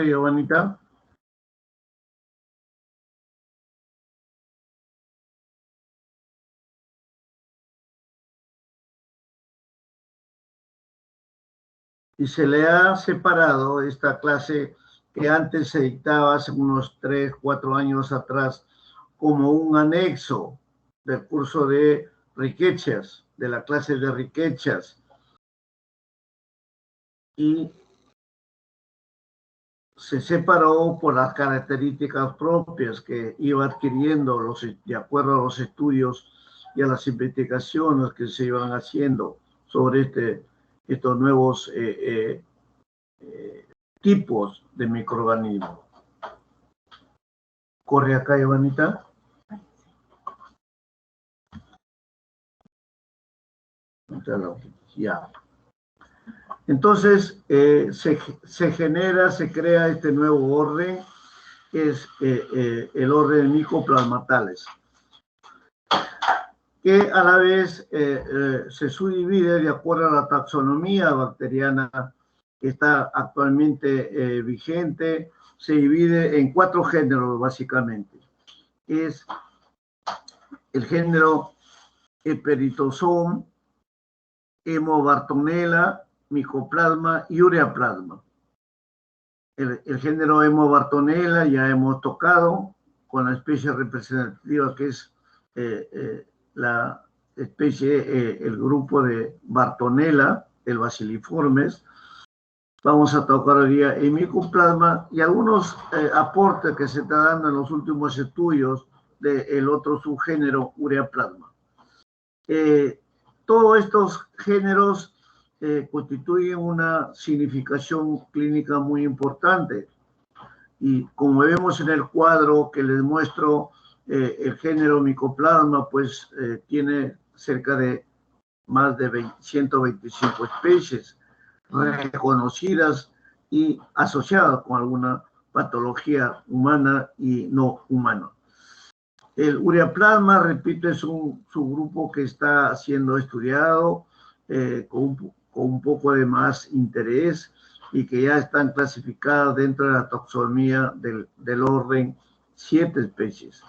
Giovanita. Y se le ha separado esta clase que antes se dictaba hace unos 3, 4 años atrás como un anexo del curso de riquezas, de la clase de riquezas. Y se separó por las características propias que iba adquiriendo de acuerdo a los estudios y a las investigaciones que se iban haciendo sobre estos nuevos tipos de microorganismos. ¿Corre acá, Giovanita? Ya. Entonces, se crea este nuevo orden, que es el orden de micoplasmatales, que a la vez se subdivide de acuerdo a la taxonomía bacteriana que está actualmente vigente. Se divide en 4 géneros, básicamente. Es el género Eperitosoma, Hemobartonella, Mycoplasma y Ureaplasma. El género Hemobartonella ya hemos tocado con la especie representativa que es la especie, el grupo de Bartonella, el Bacilliformes. Vamos a tocar hoy día el Mycoplasma y algunos aportes que se están dando en los últimos estudios del otro subgénero Ureaplasma. Todos estos géneros constituyen una significación clínica muy importante. Y como vemos en el cuadro que les muestro, el género Mycoplasma pues tiene cerca de más de 125 especies reconocidas y asociadas con alguna patología humana y no humana. El Ureaplasma, repito, es un subgrupo que está siendo estudiado con un poco de más interés y que ya están clasificadas dentro de la taxonomía del orden 7 especies.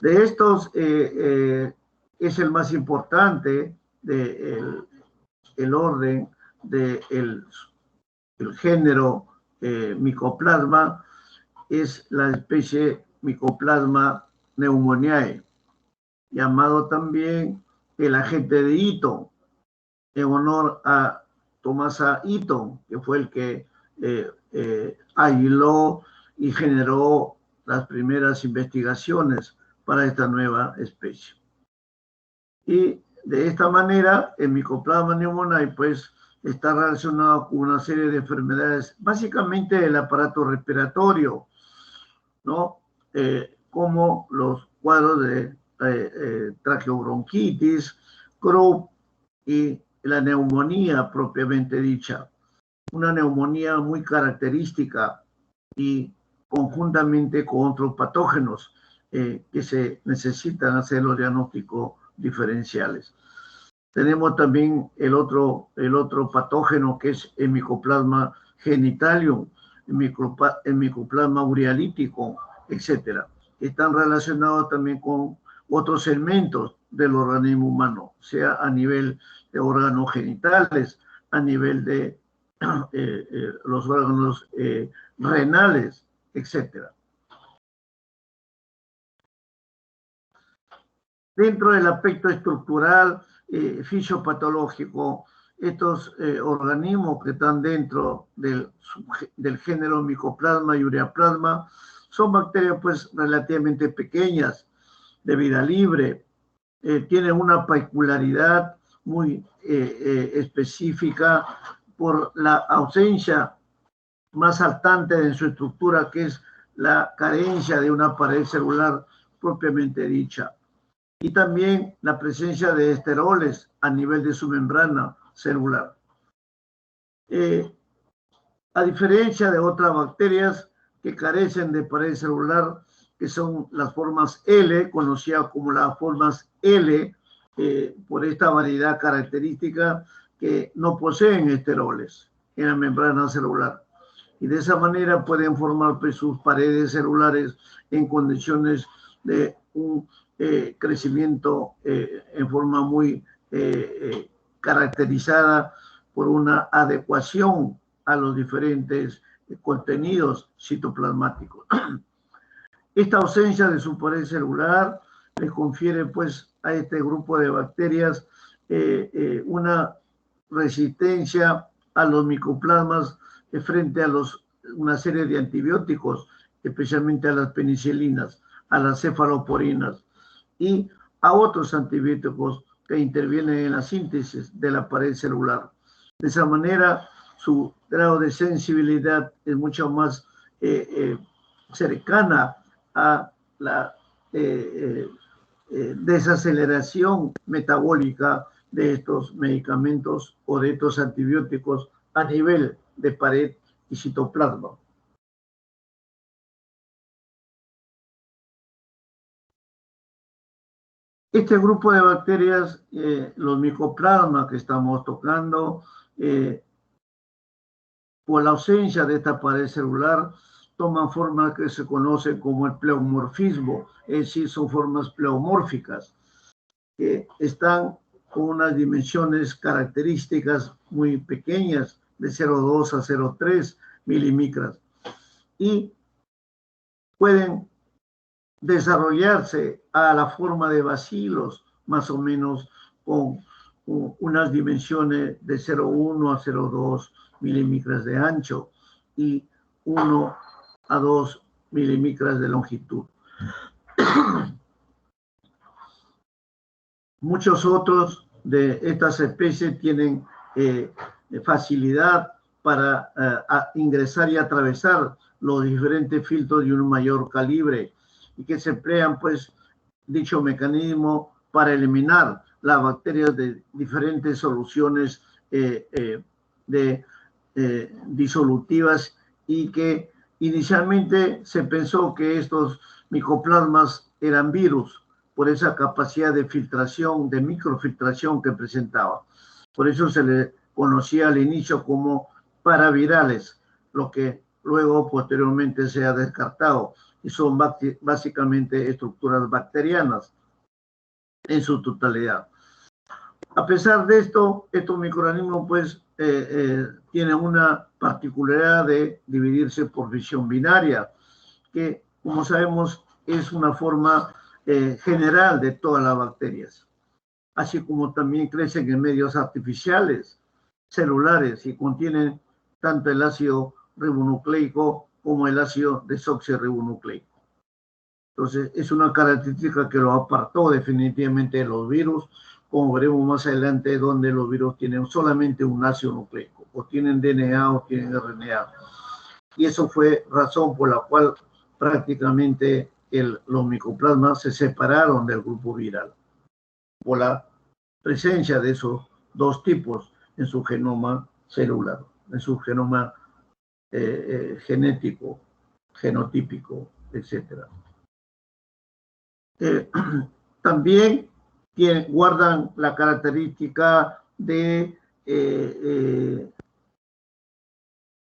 De estos, es el más importante el orden del género Mycoplasma, es la especie Mycoplasma pneumoniae, llamado también el agente de Eaton, en honor a Thomas A. Eaton, que fue el que aisló y generó las primeras investigaciones para esta nueva especie. Y de esta manera, el Mycoplasma pneumoniae pues está relacionado con una serie de enfermedades, básicamente del aparato respiratorio, ¿no? Como los cuadros de traqueobronquitis, Croup y la neumonía propiamente dicha. Una neumonía muy característica y conjuntamente con otros patógenos que se necesitan hacer los diagnósticos diferenciales. Tenemos también el otro patógeno que es el Mycoplasma genitalium, el Mycoplasma urealítico, etcétera. Están relacionados también con otros segmentos del organismo humano, sea a nivel de órganos genitales, a nivel de los órganos renales, etcétera. Dentro del aspecto estructural, fisiopatológico, estos organismos que están dentro del género Mycoplasma y Ureaplasma son bacterias pues relativamente pequeñas, de vida libre, tienen una peculiaridad muy específica por la ausencia más saltante en su estructura, que es la carencia de una pared celular propiamente dicha. Y también la presencia de esteroles a nivel de su membrana celular. A diferencia de otras bacterias que carecen de pared celular, que son las formas L, conocidas como las formas L, por esta variedad característica que no poseen esteroles en la membrana celular. y de esa manera pueden formar pues, sus paredes celulares en condiciones de un crecimiento en forma muy caracterizada por una adecuación a los diferentes contenidos citoplasmáticos. Esta ausencia de su pared celular les confiere pues a este grupo de bacterias una resistencia a los micoplasmas frente a una serie de antibióticos, especialmente a las penicilinas, a las cefaloporinas y a otros antibióticos que intervienen en la síntesis de la pared celular. De esa manera, su grado de sensibilidad es mucho más cercana a la desaceleración metabólica de estos medicamentos o de estos antibióticos a nivel de pared y citoplasma. Este grupo de bacterias, los micoplasmas que estamos tocando, por la ausencia de esta pared celular, toman formas que se conocen como el pleomorfismo, es decir, son formas pleomórficas, que están con unas dimensiones características muy pequeñas, de 0,2 a 0,3 milimicras, y pueden desarrollarse a la forma de bacilos, más o menos con unas dimensiones de 0,1 a 0,2 milímetros de ancho y 1 a 2 milímetros de longitud. Muchos otros de estas especies tienen facilidad para ingresar y atravesar los diferentes filtros de un mayor calibre y que se emplean, pues, dicho mecanismo para eliminar las bacterias de diferentes soluciones disolutivas, y que inicialmente se pensó que estos micoplasmas eran virus por esa capacidad de filtración, de microfiltración que presentaba. Por eso se le conocía al inicio como paravirales, lo que luego posteriormente se ha descartado, y son básicamente estructuras bacterianas en su totalidad. A pesar de esto, estos microorganismos pues tienen una particularidad de dividirse por fisión binaria, que como sabemos es una forma general de todas las bacterias, así como también crecen en medios artificiales, celulares, y contienen tanto el ácido ribonucleico como el ácido desoxirribonucleico. Entonces, es una característica que lo apartó definitivamente de los virus, como veremos más adelante, donde los virus tienen solamente un ácido nucleico, o tienen DNA o tienen RNA. Y eso fue razón por la cual prácticamente los micoplasmas se separaron del grupo viral, por la presencia de esos dos tipos en su genoma celular, en su genoma genético, genotípico, etc. También guardan la característica de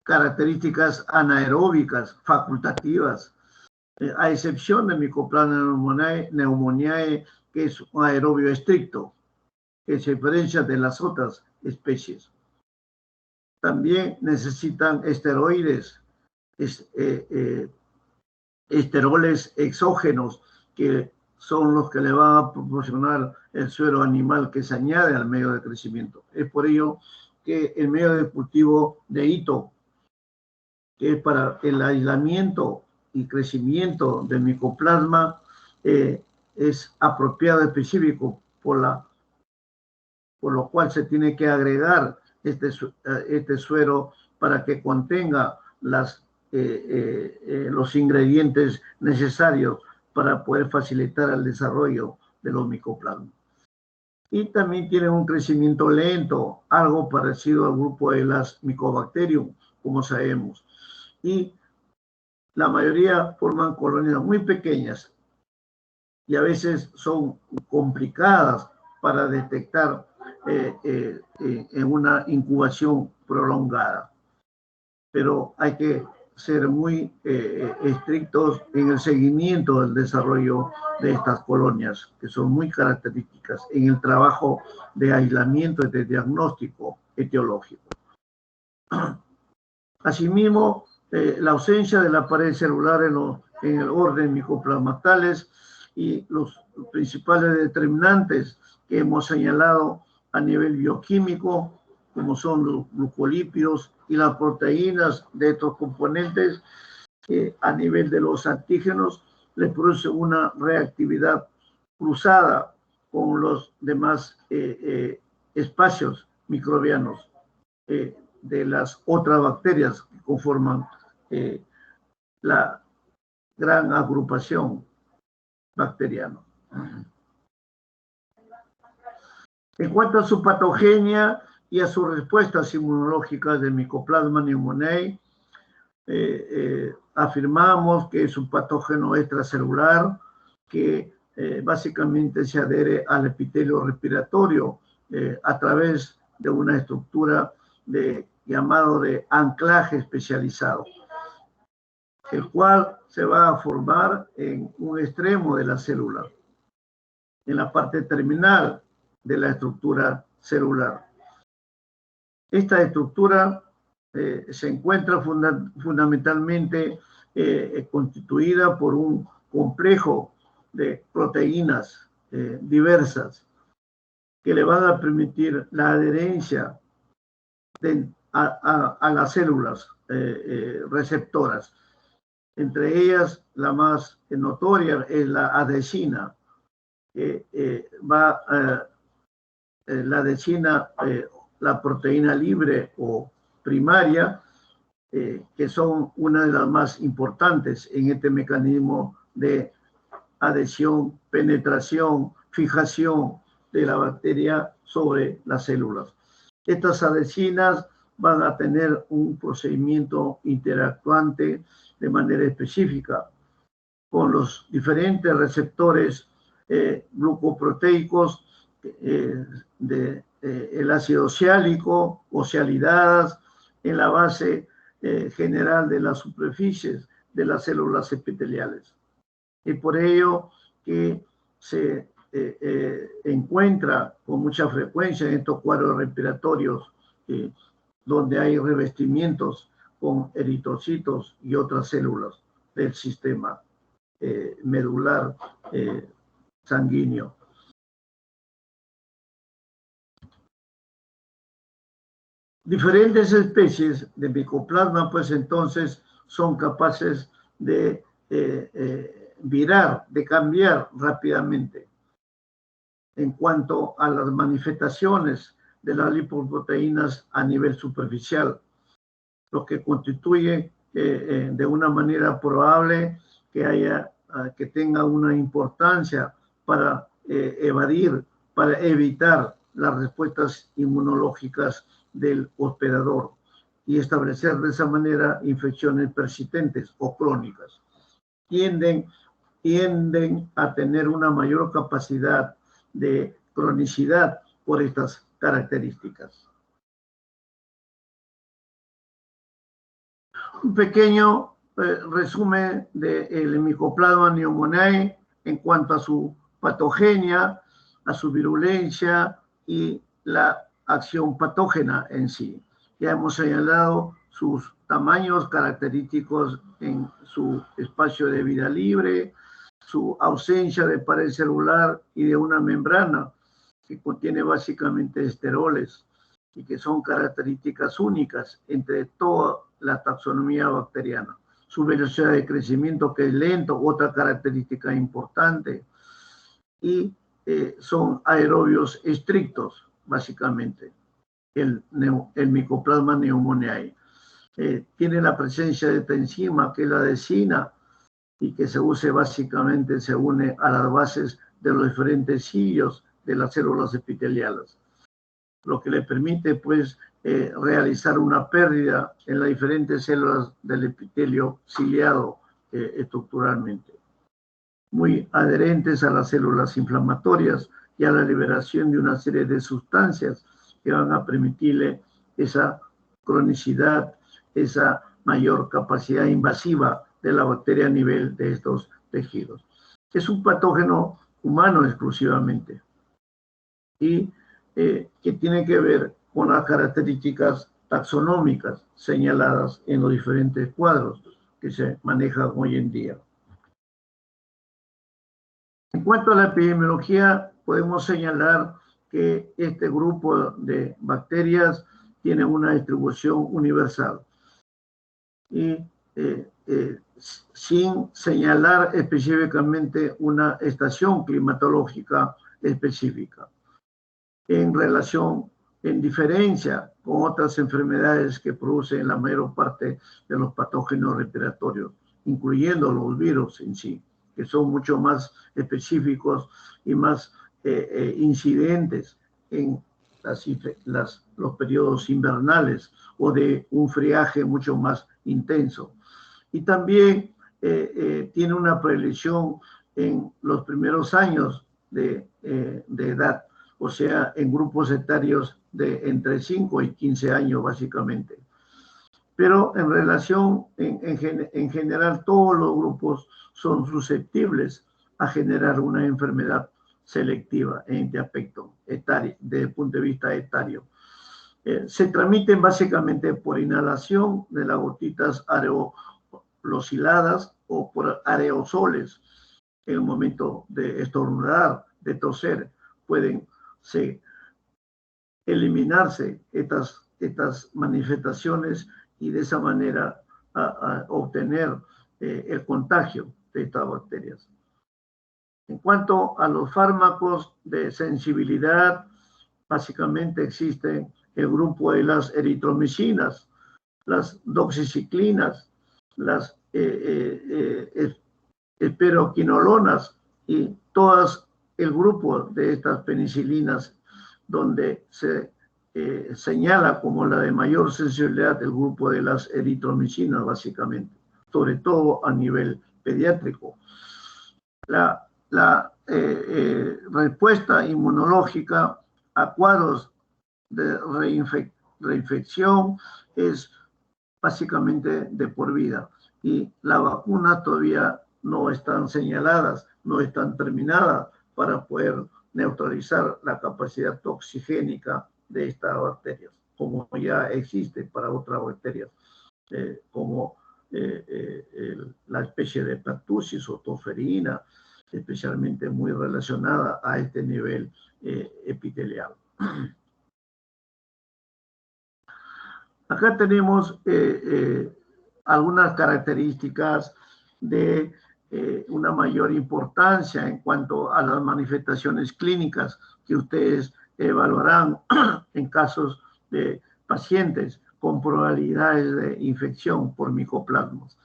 características anaeróbicas, facultativas, a excepción de Mycoplasma pneumoniae, que es un aerobio estricto, que se diferencia de las otras especies. También necesitan esteroides, esteroles exógenos, que son los que le van a proporcionar el suero animal que se añade al medio de crecimiento. Es por ello que el medio de cultivo de hito, que es para el aislamiento y crecimiento del micoplasma, es apropiado, específico, por lo cual se tiene que agregar este suero para que contenga los ingredientes necesarios para poder facilitar el desarrollo de los micoplasmas. Y también tienen un crecimiento lento, algo parecido al grupo de las Mycobacterium, como sabemos. Y la mayoría forman colonias muy pequeñas y a veces son complicadas para detectar en una incubación prolongada. pero hay que ser muy estrictos en el seguimiento del desarrollo de estas colonias, que son muy características en el trabajo de aislamiento y de diagnóstico etiológico. Asimismo, la ausencia de la pared celular en el orden micoplasmatales y los principales determinantes que hemos señalado a nivel bioquímico, como son los glucolípidos y las proteínas de estos componentes, a nivel de los antígenos, le produce una reactividad cruzada con los demás espacios microbianos de las otras bacterias que conforman la gran agrupación bacteriana. En cuanto a su patogenia y a sus respuestas inmunológicas de Mycoplasma pneumoniae, afirmamos que es un patógeno extracelular que básicamente se adhiere al epitelio respiratorio a través de una estructura llamado de anclaje especializado, el cual se va a formar en un extremo de la célula, en la parte terminal de la estructura celular. Esta estructura se encuentra fundamentalmente constituida por un complejo de proteínas diversas que le van a permitir la adherencia a las células receptoras. Entre ellas, la más notoria es la adhesina. La adhesina, la proteína libre o primaria, que son una de las más importantes en este mecanismo de adhesión, penetración, fijación de la bacteria sobre las células. Estas adhesinas van a tener un procedimiento interactuante de manera específica con los diferentes receptores glucoproteicos el ácido oxálico o oxalidadas en la base general de las superficies de las células epiteliales. Y por ello que se encuentra con mucha frecuencia en estos cuadros respiratorios donde hay revestimientos con eritrocitos y otras células del sistema medular sanguíneo. Diferentes especies de Mycoplasma, pues entonces son capaces de virar, de cambiar rápidamente en cuanto a las manifestaciones de las lipoproteínas a nivel superficial, lo que constituye de una manera probable que tenga una importancia para para evitar las respuestas inmunológicas del hospedador y establecer de esa manera infecciones persistentes o crónicas. Tienden a tener una mayor capacidad de cronicidad por estas características. Un pequeño resumen del Mycoplasma pneumoniae en cuanto a su patogenia, a su virulencia y la acción patógena en sí. Ya hemos señalado sus tamaños característicos en su espacio de vida libre, su ausencia de pared celular y de una membrana que contiene básicamente esteroles y que son características únicas entre toda la taxonomía bacteriana. Su velocidad de crecimiento, que es lento, otra característica importante, y son aerobios estrictos, básicamente, el Mycoplasma pneumoniae. Tiene la presencia de esta enzima, que es la adhesina, y que se une a las bases de los diferentes cilios de las células epiteliales, lo que le permite, pues, realizar una pérdida en las diferentes células del epitelio ciliado estructuralmente, muy adherentes a las células inflamatorias y a la liberación de una serie de sustancias que van a permitirle esa cronicidad esa mayor capacidad invasiva de la bacteria a nivel de estos tejidos. Es un patógeno humano exclusivamente y que tiene que ver con las características taxonómicas señaladas en los diferentes cuadros que se manejan hoy en día. En cuanto a la epidemiología, podemos señalar que este grupo de bacterias tiene una distribución universal y sin señalar específicamente una estación climatológica específica en diferencia con otras enfermedades que producen la mayor parte de los patógenos respiratorios, incluyendo los virus en sí, que son mucho más específicos y más incidentes en los periodos invernales o de un friaje mucho más intenso. Y también tiene una predilección en los primeros años de edad, o sea, en grupos etarios de entre 5 y 15 años, básicamente. Pero en relación, en general, todos los grupos son susceptibles a generar una enfermedad selectiva en este aspecto etario, desde el punto de vista etario. Se transmiten básicamente por inhalación de las gotitas aerosiladas o por aerosoles. En el momento de estornudar, de toser, pueden eliminarse estas manifestaciones y de esa manera a obtener el contagio de estas bacterias. En cuanto a los fármacos de sensibilidad, básicamente existe el grupo de las eritromicinas, las doxiciclinas, las esperoquinolonas y todas el grupo de estas penicilinas donde se señala como la de mayor sensibilidad el grupo de las eritromicinas, básicamente, sobre todo a nivel pediátrico. La respuesta inmunológica a cuadros de reinfección es básicamente de por vida y las vacunas todavía no están señaladas, no están terminadas para poder neutralizar la capacidad toxigénica de estas bacterias, como ya existe para otras bacterias, como la especie de Pertussis o toferina, especialmente muy relacionada a este nivel epitelial. Acá tenemos algunas características de una mayor importancia en cuanto a las manifestaciones clínicas que ustedes evaluarán en casos de pacientes con probabilidades de infección por micoplasmas,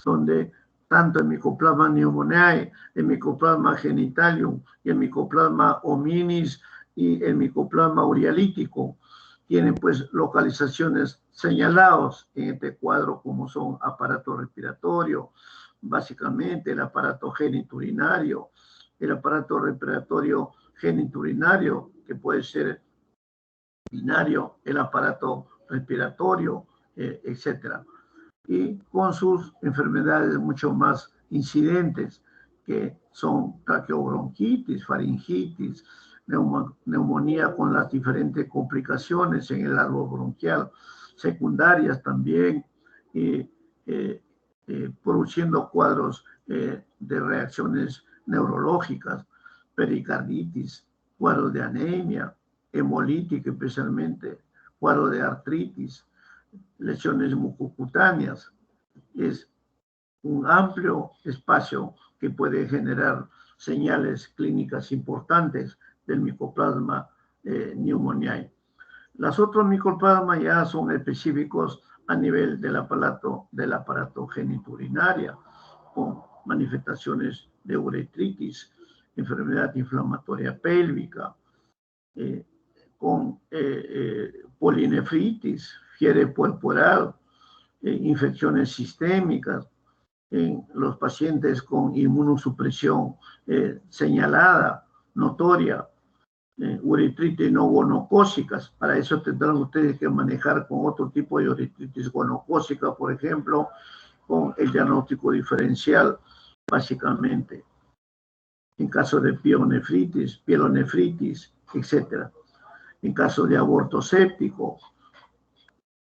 donde tanto el Mycoplasma pneumoniae, el Mycoplasma genitalium y el Mycoplasma hominis y el Mycoplasma urealítico tienen pues localizaciones señalados en este cuadro como son aparato respiratorio, básicamente el aparato geniturinario, el aparato respiratorio geniturinario que puede ser binario, el aparato respiratorio, etcétera. Y con sus enfermedades mucho más incidentes, que son traqueobronquitis, faringitis, neumonía con las diferentes complicaciones en el árbol bronquial, secundarias también, produciendo cuadros de reacciones neurológicas, pericarditis, cuadros de anemia, hemolítica especialmente, cuadros de artritis, lesiones mucocutáneas. Es un amplio espacio que puede generar señales clínicas importantes del Mycoplasma pneumoniae. Los otros micoplasmas ya son específicos a nivel del aparato geniturinaria, con manifestaciones de uretritis, enfermedad inflamatoria pélvica, con polinefritis, fiebre puerperal, infecciones sistémicas, en los pacientes con inmunosupresión señalada, notoria, uretritis no gonocócicas. Para eso tendrán ustedes que manejar con otro tipo de uretritis gonocócica, por ejemplo, con el diagnóstico diferencial, básicamente. En caso de pielonefritis, etc. En caso de aborto séptico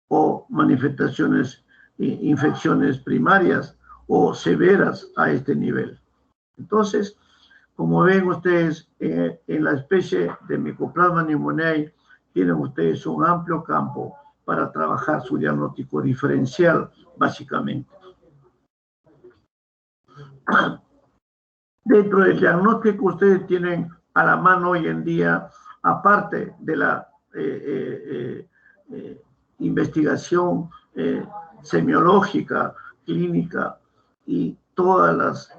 o manifestaciones, infecciones primarias o severas a este nivel. Entonces, como ven ustedes, en la especie de Mycoplasma pneumoniae tienen ustedes un amplio campo para trabajar su diagnóstico diferencial, básicamente. Dentro del diagnóstico ustedes tienen a la mano hoy en día, aparte de la investigación semiológica, clínica y todas las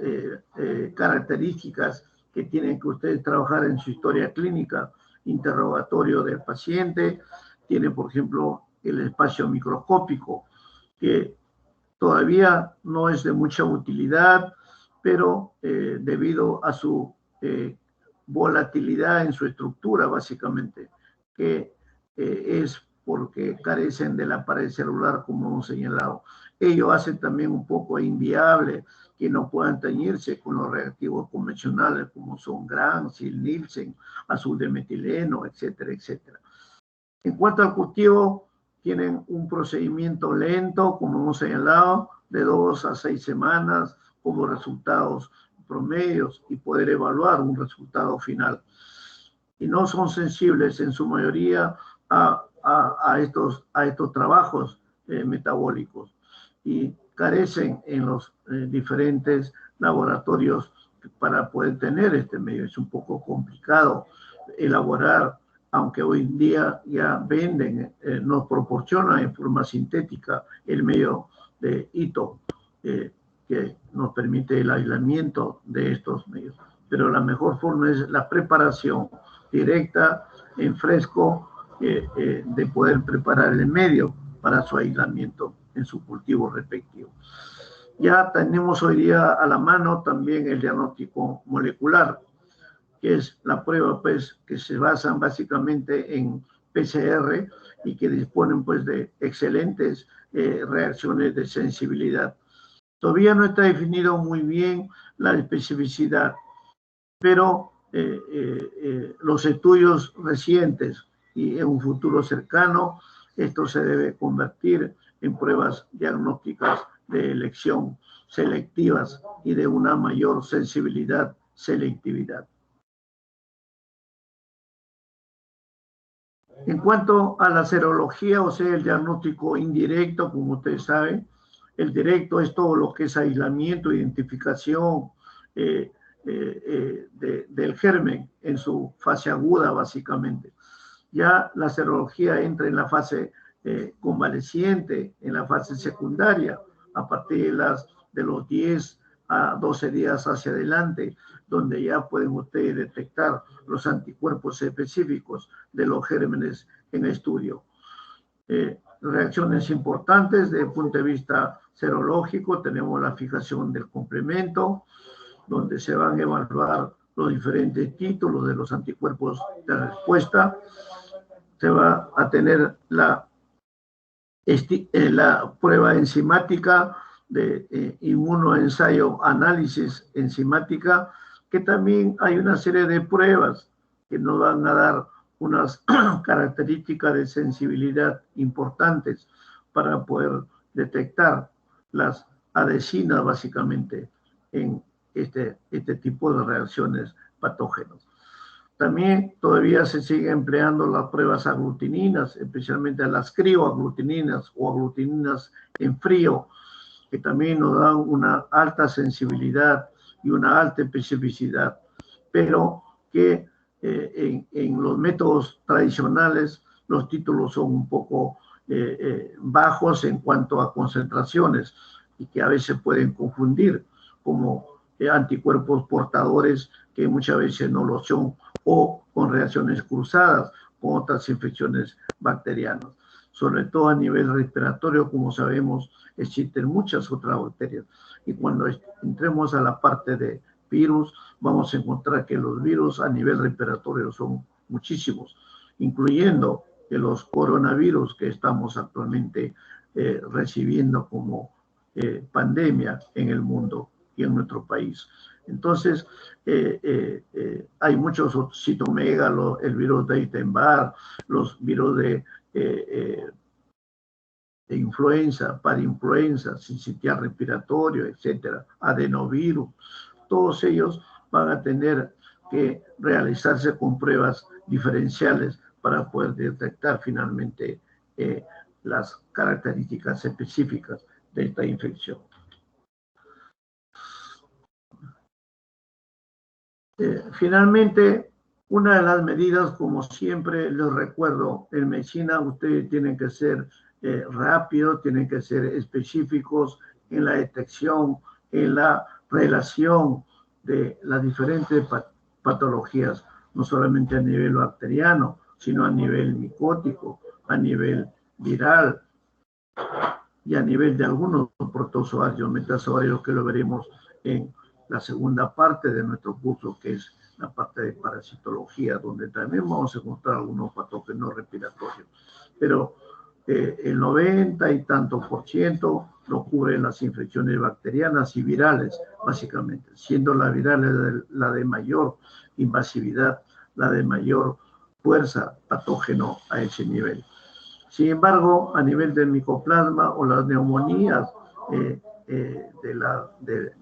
características que tienen que ustedes trabajar en su historia clínica, interrogatorio del paciente, tiene por ejemplo el espacio microscópico, que todavía no es de mucha utilidad, pero debido a su volatilidad en su estructura, básicamente, que es porque carecen de la pared celular, como hemos señalado. Ello hace también un poco inviable que no puedan teñirse con los reactivos convencionales, como son Gram, Sil-Nielsen, azul de metileno, etcétera, etcétera. En cuanto al cultivo, tienen un procedimiento lento, como hemos señalado, de 2 a 6 semanas, como resultados promedios y poder evaluar un resultado final. Y no son sensibles en su mayoría a estos trabajos metabólicos y carecen en los diferentes laboratorios para poder tener este medio. Es un poco complicado elaborar, aunque hoy en día ya venden, nos proporcionan en forma sintética el medio de ITO, que nos permite el aislamiento de estos medios. Pero la mejor forma es la preparación directa, en fresco, de poder preparar el medio para su aislamiento en su cultivo respectivo. Ya tenemos hoy día a la mano también el diagnóstico molecular, que es la prueba pues, que se basan básicamente en PCR y que disponen pues, de excelentes reacciones de sensibilidad. Todavía no está definido muy bien la especificidad, pero los estudios recientes y en un futuro cercano, esto se debe convertir en pruebas diagnósticas de elección selectivas y de una mayor sensibilidad, selectividad. En cuanto a la serología, o sea, el diagnóstico indirecto, como ustedes saben, el directo es todo lo que es aislamiento, identificación del germen en su fase aguda, básicamente. Ya la serología entra en la fase convaleciente, en la fase secundaria, a partir de los 10 a 12 días hacia adelante, donde ya pueden ustedes detectar los anticuerpos específicos de los gérmenes en estudio. Reacciones importantes desde el punto de vista serológico, tenemos la fijación del complemento, donde se van a evaluar los diferentes títulos de los anticuerpos de respuesta. Se va a tener la prueba enzimática de inmunoensayo análisis enzimática, que también hay una serie de pruebas que nos van a dar unas características de sensibilidad importantes para poder detectar las adhesinas básicamente en este tipo de reacciones patógenas. También todavía se sigue empleando las pruebas aglutininas, especialmente las crioaglutininas o aglutininas en frío, que también nos dan una alta sensibilidad y una alta especificidad, pero que en los métodos tradicionales los títulos son un poco bajos en cuanto a concentraciones y que a veces pueden confundir como anticuerpos portadores que muchas veces no lo son, o con reacciones cruzadas con otras infecciones bacterianas. Sobre todo a nivel respiratorio, como sabemos, existen muchas otras bacterias. Y cuando entremos a la parte de virus, vamos a encontrar que los virus a nivel respiratorio son muchísimos, incluyendo los coronavirus que estamos actualmente recibiendo como pandemia en el mundo y en nuestro país. Entonces, hay muchos citomegalos, el virus de Epstein-Barr, los virus de influenza, parainfluenza, sincitial respiratorio, etcétera, adenovirus, todos ellos van a tener que realizarse con pruebas diferenciales para poder detectar finalmente las características específicas de esta infección. Finalmente, una de las medidas, como siempre les recuerdo, en medicina ustedes tienen que ser rápidos, tienen que ser específicos en la detección, en la relación de las diferentes patologías, no solamente a nivel bacteriano, sino a nivel micótico, a nivel viral y a nivel de algunos protozoarios, metazoarios, que lo veremos en la segunda parte de nuestro curso, que es la parte de parasitología, donde también vamos a encontrar algunos patógenos respiratorios. Pero el 90 y tanto % lo cubren las infecciones bacterianas y virales, básicamente, siendo la viral la de mayor invasividad, la de mayor fuerza patógeno a ese nivel. Sin embargo, a nivel del micoplasma o las neumonías de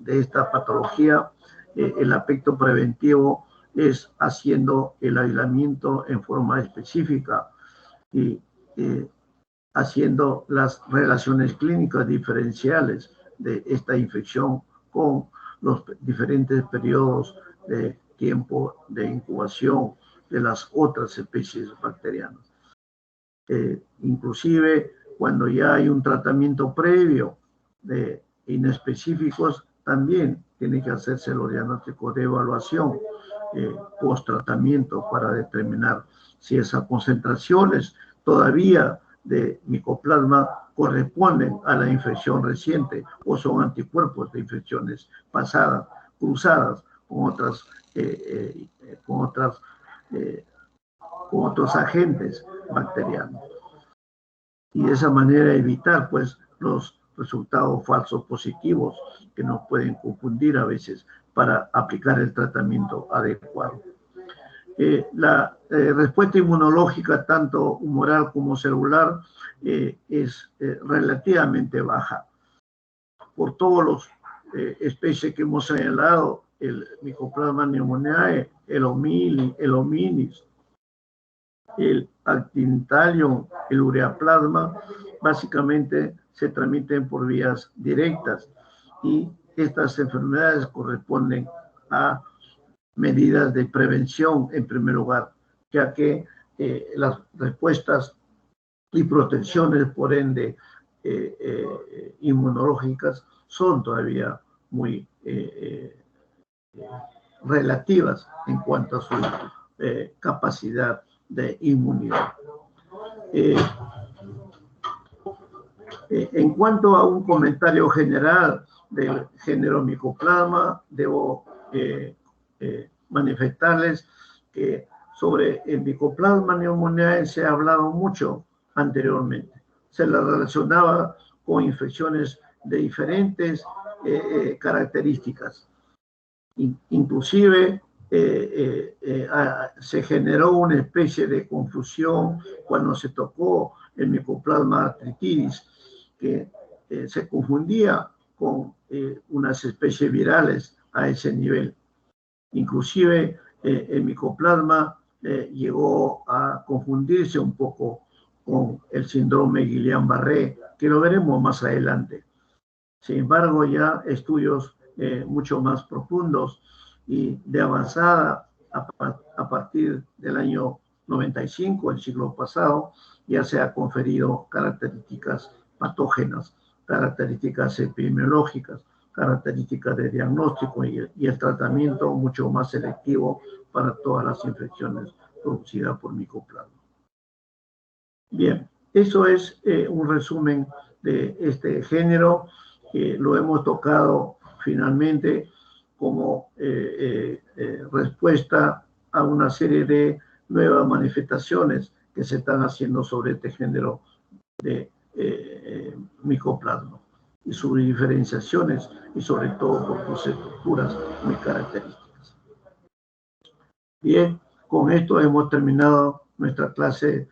esta patología, el aspecto preventivo es haciendo el aislamiento en forma específica y haciendo las relaciones clínicas diferenciales de esta infección con los diferentes periodos de tiempo de incubación de las otras especies bacterianas. Inclusive cuando ya hay un tratamiento previo de inespecíficos, también tiene que hacerse los diagnósticos de evaluación post-tratamiento para determinar si esas concentraciones todavía de micoplasma corresponden a la infección reciente o son anticuerpos de infecciones pasadas, cruzadas con otros agentes bacterianos. Y de esa manera evitar pues los resultados falsos positivos que nos pueden confundir a veces para aplicar el tratamiento adecuado. La respuesta inmunológica, tanto humoral como celular, es relativamente baja. Por todos los especies que hemos señalado, el Mycoplasma pneumoniae, el hominis, el actinitalium, el ureaplasma, básicamente se transmiten por vías directas y estas enfermedades corresponden a medidas de prevención en primer lugar, ya que las respuestas y protecciones, por ende, inmunológicas son todavía muy relativas en cuanto a su capacidad de inmunidad. En cuanto a un comentario general del género Mycoplasma, debo manifestarles que sobre el Mycoplasma pneumoniae se ha hablado mucho anteriormente. Se la relacionaba con infecciones de diferentes características. Inclusive se generó una especie de confusión cuando se tocó el Mycoplasma arthritis, que se confundía con unas especies virales a ese nivel. Inclusive el Mycoplasma llegó a confundirse un poco con el síndrome Guillain-Barré, que lo veremos más adelante. Sin embargo, ya estudios mucho más profundos y de avanzada a partir del año 95, el siglo pasado, ya se ha conferido características patógenas, características epidemiológicas, características de diagnóstico y el tratamiento mucho más selectivo para todas las infecciones producidas por Mycoplasma. Bien, eso es un resumen de este género. Lo hemos tocado finalmente como respuesta a una serie de nuevas manifestaciones que se están haciendo sobre este género de micoplasma y sus diferenciaciones y sobre todo por sus estructuras muy características. Bien, con esto hemos terminado nuestra clase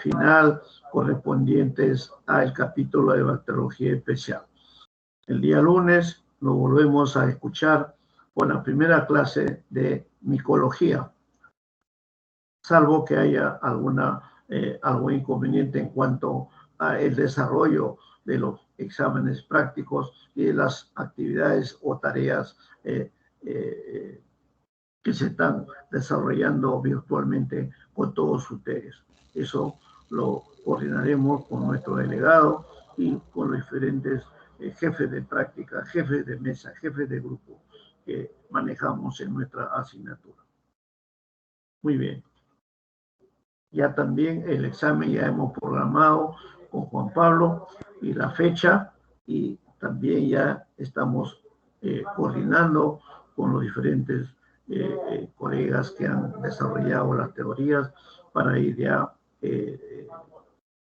final correspondientes al capítulo de bacteriología especial. El día lunes nos volvemos a escuchar con la primera clase de micología, salvo que haya algún inconveniente en cuanto al desarrollo de los exámenes prácticos y de las actividades o tareas que se están desarrollando virtualmente con todos ustedes. Eso lo coordinaremos con nuestro delegado y con los diferentes jefes de práctica, jefes de mesa, jefes de grupo que manejamos en nuestra asignatura. Muy bien. Ya también el examen ya hemos programado con Juan Pablo y la fecha, y también ya estamos coordinando con los diferentes colegas que han desarrollado las teorías para ir ya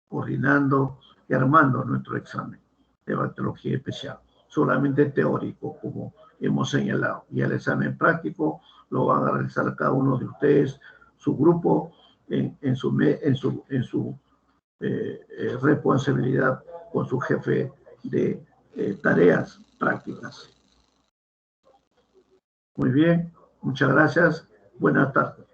coordinando y armando nuestro examen de bacteriología especial, solamente teórico, como hemos señalado, y el examen práctico lo van a realizar cada uno de ustedes, su grupo, en su responsabilidad con su jefe de tareas prácticas. Muy bien, muchas gracias, buenas tardes.